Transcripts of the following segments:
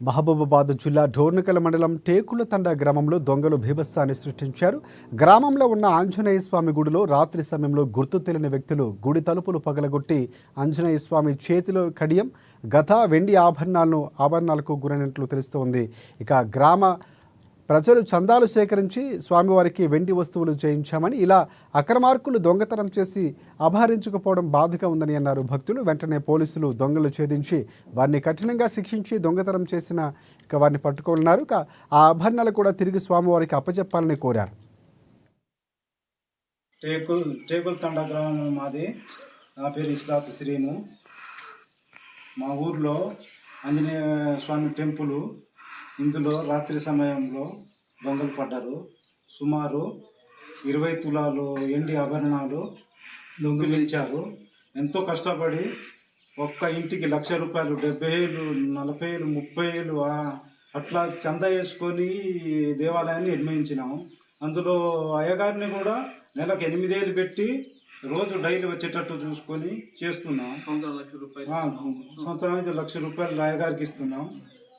మహబూబాబాద్ జిల్లా డోర్నకల్ మండలం టేకులతండ గ్రామంలో దొంగలు బీభత్సాన్ని సృష్టించారు. గ్రామంలో ఉన్న ఆంజనేయ స్వామి గుడిలో రాత్రి సమయంలో గుర్తు తెలియని వ్యక్తులు గుడి తలుపులు పగలగొట్టి ఆంజనేయ స్వామి చేతిలో కడియం, గత, వెండి ఆభరణాలకు గురైనట్లు తెలుస్తోంది. ఇక గ్రామ ప్రజలు చందాలు సేకరించి స్వామివారికి వెండి వస్తువులు చేయించామని, ఇలా అక్రమార్కులు దొంగతనం చేసి అపహరించుకుపోవడం బాధగా ఉందని అన్నారు భక్తులు. వెంటనే పోలీసులు దొంగలు ఛేదించి వారిని కఠినంగా శిక్షించి దొంగతనం చేసిన వారిని పట్టుకోనున్నారు. ఆ ఆభరణాలు కూడా తిరిగి స్వామివారికి అప్పచెప్పాలని కోరారు. టేకులతండ గ్రామం మాది. నా పేరు ఇస్లాత్ శ్రీను. మా ఊర్లో ఆంజనేయ స్వామి టెంపుల్, ఇందులో రాత్రి సమయంలో దొంగలు పడ్డారు. సుమారు 20 తులాలు ఎండి ఆభరణాలు దొంగిలించారు. ఎంతో కష్టపడి ఒక్క ఇంటికి ₹1,00,000, 70,000, 40,000, 30,000 అట్లా చందా వేసుకొని దేవాలయాన్ని నిర్మించినాము. అందులో అయ్యగారిని కూడా నెలకు 8,000 పెట్టి రోజు డైలీ వచ్చేటట్టు చూసుకొని చేస్తున్నాం. సంవత్సరానికి ₹1,00,000 అయ్యగారికి ఇస్తున్నాం.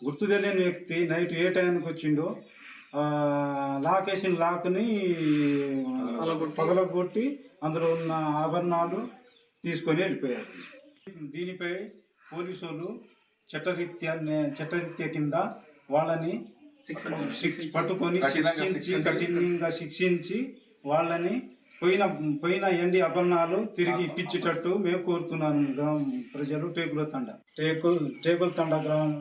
గుర్తు తెలియని వ్యక్తి నైట్ ఏ టైంకి వచ్చిండో లాక్ వేసిన లాక్ని పగలగొట్టి అందులో ఉన్న ఆభరణాలు తీసుకొని వెళ్ళిపోయారు. దీనిపై పోలీసులు చట్టరీత్యా కింద వాళ్ళని పట్టుకొని కఠినంగా శిక్షించి వాళ్ళని పోయిన ఎండి ఆభరణాలు తిరిగి ఇప్పించేటట్టు మేము కోరుతున్నాను. గ్రామం ప్రజలు టేకులతండ గ్రామం